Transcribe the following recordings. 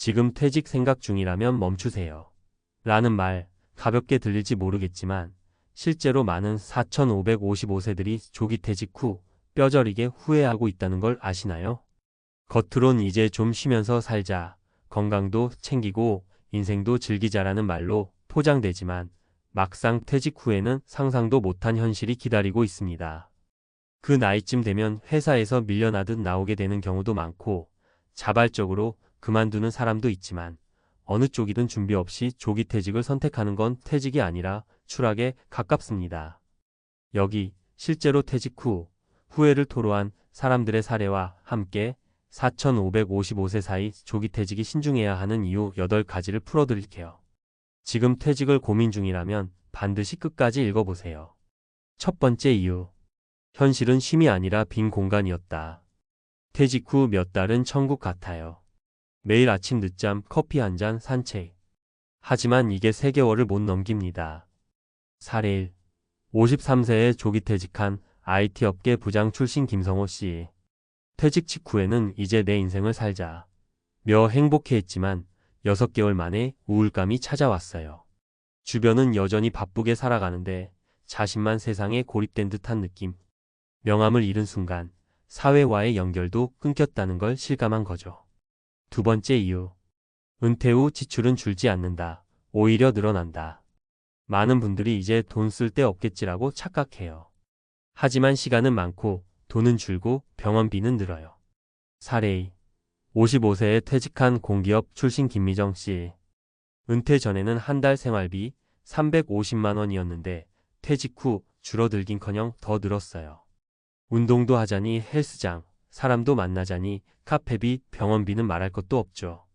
지금 퇴직 생각 중이라면 멈추세요. 라는 말, 가볍게 들릴지 모르겠지만 실제로 많은 4,555세들이 조기 퇴직 후 뼈저리게 후회하고 있다는 걸 아시나요? 겉으론 이제 좀 쉬면서 살자, 건강도 챙기고 인생도 즐기자라는 말로 포장되지만 막상 퇴직 후에는 상상도 못한 현실이 기다리고 있습니다. 그 나이쯤 되면 회사에서 밀려나듯 나오게 되는 경우도 많고 자발적으로 그만두는 사람도 있지만 어느 쪽이든 준비 없이 조기 퇴직을 선택하는 건 퇴직이 아니라 추락에 가깝습니다. 여기 실제로 퇴직 후 후회를 토로한 사람들의 사례와 함께 4,555세 사이 조기 퇴직이 신중해야 하는 이유 8가지를 풀어드릴게요. 지금 퇴직을 고민 중이라면 반드시 끝까지 읽어보세요. 첫 번째 이유. 현실은 쉼이 아니라 빈 공간이었다. 퇴직 후 몇 달은 천국 같아요. 매일 아침 늦잠, 커피 한 잔, 산책. 하지만 이게 3개월을 못 넘깁니다. 사례 1. 53세에 조기 퇴직한 IT 업계 부장 출신 김성호 씨. 퇴직 직후에는 이제 내 인생을 살자 며 행복해했지만 6개월 만에 우울감이 찾아왔어요. 주변은 여전히 바쁘게 살아가는데 자신만 세상에 고립된 듯한 느낌. 명함을 잃은 순간 사회와의 연결도 끊겼다는 걸 실감한 거죠. 두 번째 이유. 은퇴 후 지출은 줄지 않는다. 오히려 늘어난다. 많은 분들이 이제 돈 쓸 데 없겠지라고 착각해요. 하지만 시간은 많고 돈은 줄고 병원비는 늘어요. 사례 2. 55세에 퇴직한 공기업 출신 김미정 씨. 은퇴 전에는 한 달 생활비 350만 원이었는데 퇴직 후 줄어들긴커녕 더 늘었어요. 운동도 하자니 헬스장, 사람도 만나자니 카페비, 병원비는 말할 것도 없죠.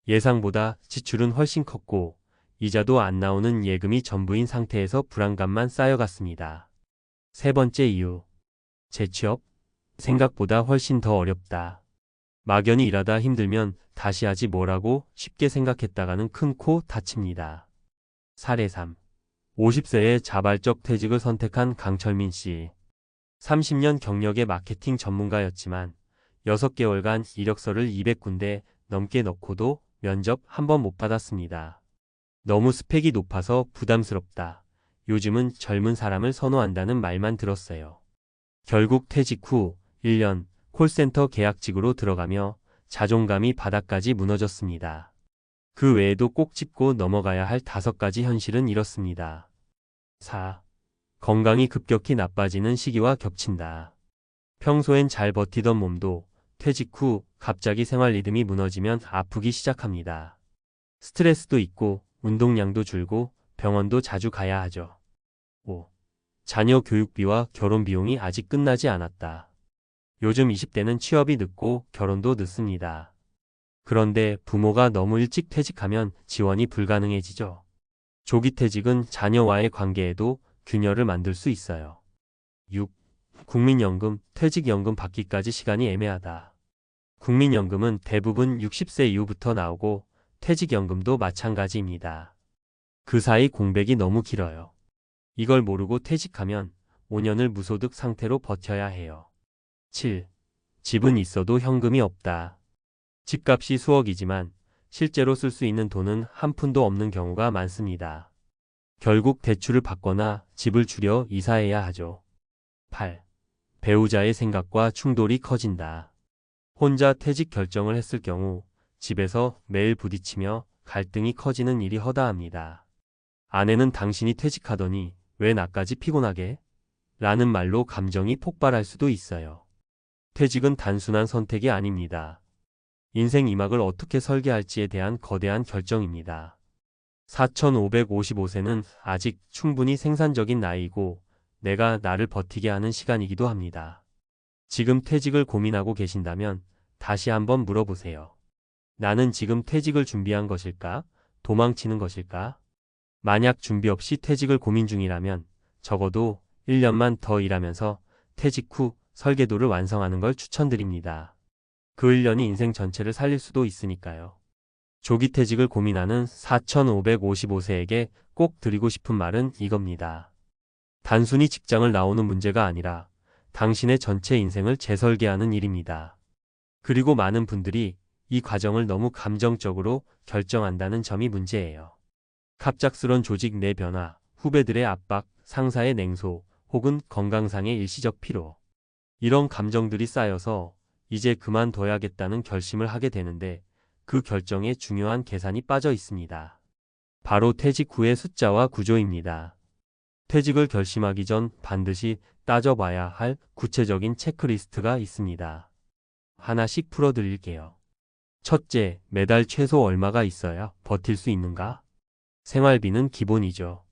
예상보다 지출은 훨씬 컸고 이자도 안 나오는 예금이 전부인 상태에서 불안감만 쌓여갔습니다. 세 번째 이유. 재취업? 생각보다 훨씬 더 어렵다. 막연히 일하다 힘들면 다시 하지 뭐라고 쉽게 생각했다가는 큰 코 다칩니다. 사례 3. 50세에 자발적 퇴직을 선택한 강철민 씨. 30년 경력의 마케팅 전문가였지만 6개월간 이력서를 200군데 넘게 넣고도 면접 한 번 못 받았습니다. 너무 스펙이 높아서 부담스럽다. 요즘은 젊은 사람을 선호한다는 말만 들었어요. 결국 퇴직 후 1년 콜센터 계약직으로 들어가며 자존감이 바닥까지 무너졌습니다. 그 외에도 꼭 짚고 넘어가야 할 5가지 현실은 이렇습니다. 4. 건강이 급격히 나빠지는 시기와 겹친다. 평소엔 잘 버티던 몸도 퇴직 후 갑자기 생활 리듬이 무너지면 아프기 시작합니다. 스트레스도 있고 운동량도 줄고 병원도 자주 가야 하죠. 5. 자녀 교육비와 결혼 비용이 아직 끝나지 않았다. 요즘 20대는 취업이 늦고 결혼도 늦습니다. 그런데 부모가 너무 일찍 퇴직하면 지원이 불가능해지죠. 조기 퇴직은 자녀와의 관계에도 균열을 만들 수 있어요. 6. 국민연금, 퇴직연금 받기까지 시간이 애매하다. 국민연금은 대부분 60세 이후부터 나오고 퇴직연금도 마찬가지입니다. 그 사이 공백이 너무 길어요. 이걸 모르고 퇴직하면 5년을 무소득 상태로 버텨야 해요. 7. 집은 있어도 현금이 없다. 집값이 수억이지만 실제로 쓸 수 있는 돈은 한 푼도 없는 경우가 많습니다. 결국 대출을 받거나 집을 줄여 이사해야 하죠. 8. 배우자의 생각과 충돌이 커진다. 혼자 퇴직 결정을 했을 경우 집에서 매일 부딪히며 갈등이 커지는 일이 허다합니다. 아내는 당신이 퇴직하더니 왜 나까지 피곤하게? 라는 말로 감정이 폭발할 수도 있어요. 퇴직은 단순한 선택이 아닙니다. 인생 2막을 어떻게 설계할지에 대한 거대한 결정입니다. 4,555세는 아직 충분히 생산적인 나이이고 내가 나를 버티게 하는 시간이기도 합니다. 지금 퇴직을 고민하고 계신다면 다시 한번 물어보세요. 나는 지금 퇴직을 준비한 것일까? 도망치는 것일까? 만약 준비 없이 퇴직을 고민 중이라면 적어도 1년만 더 일하면서 퇴직 후 설계도를 완성하는 걸 추천드립니다. 그 1년이 인생 전체를 살릴 수도 있으니까요. 조기 퇴직을 고민하는 4,555세에게 꼭 드리고 싶은 말은 이겁니다. 단순히 직장을 나오는 문제가 아니라 당신의 전체 인생을 재설계하는 일입니다. 그리고 많은 분들이 이 과정을 너무 감정적으로 결정한다는 점이 문제예요. 갑작스런 조직 내 변화, 후배들의 압박, 상사의 냉소, 혹은 건강상의 일시적 피로. 이런 감정들이 쌓여서 이제 그만둬야겠다는 결심을 하게 되는데 그 결정에 중요한 계산이 빠져 있습니다. 바로 퇴직 후의 숫자와 구조입니다. 퇴직을 결심하기 전 반드시 따져봐야 할 구체적인 체크리스트가 있습니다. 하나씩 풀어드릴게요. 첫째, 매달 최소 얼마가 있어야 버틸 수 있는가? 생활비는 기본이죠.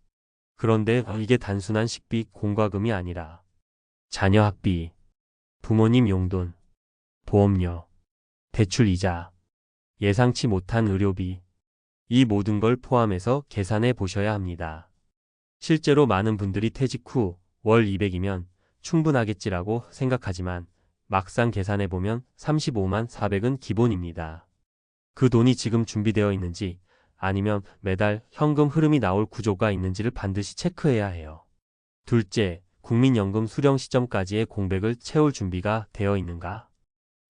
그런데 이게 단순한 식비, 공과금이 아니라 자녀 학비, 부모님 용돈, 보험료, 대출 이자, 예상치 못한 의료비, 이 모든 걸 포함해서 계산해 보셔야 합니다. 실제로 많은 분들이 퇴직 후 월 200이면 충분하겠지라고 생각하지만 막상 계산해 보면 35만 400은 기본입니다. 그 돈이 지금 준비되어 있는지 아니면 매달 현금 흐름이 나올 구조가 있는지를 반드시 체크해야 해요. 둘째, 국민연금 수령 시점까지의 공백을 채울 준비가 되어 있는가?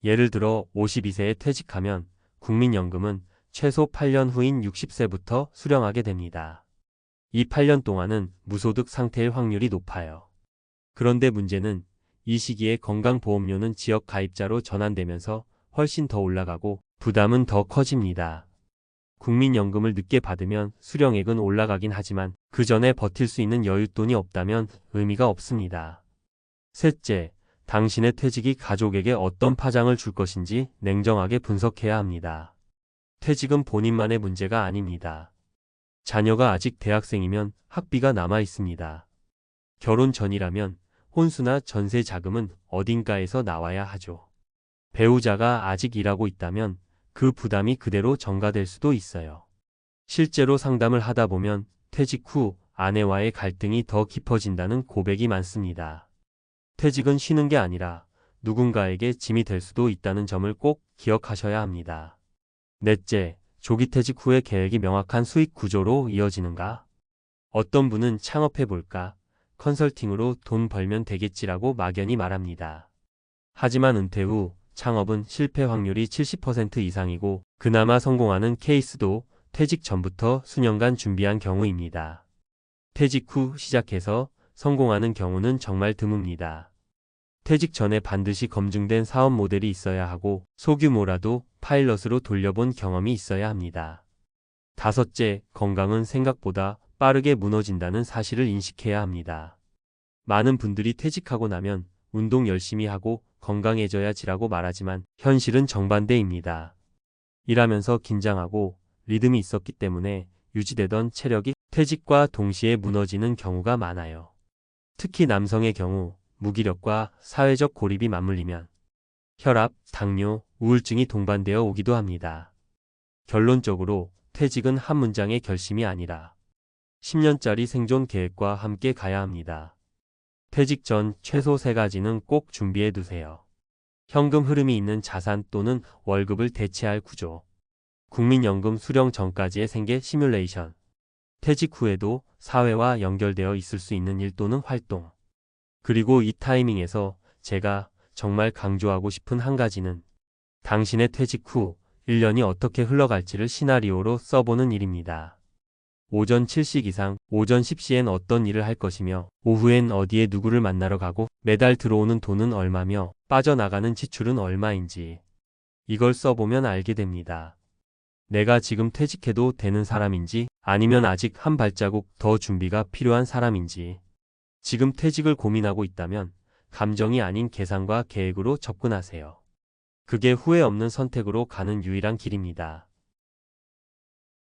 예를 들어 52세에 퇴직하면 국민연금은 최소 8년 후인 60세부터 수령하게 됩니다. 이 8년 동안은 무소득 상태일 확률이 높아요. 그런데 문제는 이 시기에 건강보험료는 지역 가입자로 전환되면서 훨씬 더 올라가고 부담은 더 커집니다. 국민연금을 늦게 받으면 수령액은 올라가긴 하지만 그 전에 버틸 수 있는 여윳돈이 없다면 의미가 없습니다. 셋째, 당신의 퇴직이 가족에게 어떤 파장을 줄 것인지 냉정하게 분석해야 합니다. 퇴직은 본인만의 문제가 아닙니다. 자녀가 아직 대학생이면 학비가 남아 있습니다. 결혼 전이라면 혼수나 전세 자금은 어딘가에서 나와야 하죠. 배우자가 아직 일하고 있다면 그 부담이 그대로 전가될 수도 있어요. 실제로 상담을 하다 보면 퇴직 후 아내와의 갈등이 더 깊어진다는 고백이 많습니다. 퇴직은 쉬는 게 아니라 누군가에게 짐이 될 수도 있다는 점을 꼭 기억하셔야 합니다. 넷째, 조기 퇴직 후의 계획이 명확한 수익 구조로 이어지는가? 어떤 분은 창업해볼까? 컨설팅으로 돈 벌면 되겠지라고 막연히 말합니다. 하지만 은퇴 후 창업은 실패 확률이 70% 이상이고 그나마 성공하는 케이스도 퇴직 전부터 수년간 준비한 경우입니다. 퇴직 후 시작해서 성공하는 경우는 정말 드뭅니다. 퇴직 전에 반드시 검증된 사업 모델이 있어야 하고 소규모라도 파일럿으로 돌려본 경험이 있어야 합니다. 다섯째, 건강은 생각보다 빠르게 무너진다는 사실을 인식해야 합니다. 많은 분들이 퇴직하고 나면 운동 열심히 하고 건강해져야지라고 말하지만 현실은 정반대입니다. 일하면서 긴장하고 리듬이 있었기 때문에 유지되던 체력이 퇴직과 동시에 무너지는 경우가 많아요. 특히 남성의 경우 무기력과 사회적 고립이 맞물리면 혈압, 당뇨, 우울증이 동반되어 오기도 합니다. 결론적으로 퇴직은 한 문장의 결심이 아니라 10년짜리 생존 계획과 함께 가야 합니다. 퇴직 전 최소 3가지는 꼭 준비해 두세요. 현금 흐름이 있는 자산 또는 월급을 대체할 구조. 국민연금 수령 전까지의 생계 시뮬레이션. 퇴직 후에도 사회와 연결되어 있을 수 있는 일 또는 활동. 그리고 이 타이밍에서 제가 정말 강조하고 싶은 한 가지는 당신의 퇴직 후 1년이 어떻게 흘러갈지를 시나리오로 써보는 일입니다. 오전 7시 이상, 오전 10시엔 어떤 일을 할 것이며 오후엔 어디에 누구를 만나러 가고 매달 들어오는 돈은 얼마며 빠져나가는 지출은 얼마인지 이걸 써보면 알게 됩니다. 내가 지금 퇴직해도 되는 사람인지 아니면 아직 한 발자국 더 준비가 필요한 사람인지 지금 퇴직을 고민하고 있다면 감정이 아닌 계산과 계획으로 접근하세요. 그게 후회 없는 선택으로 가는 유일한 길입니다.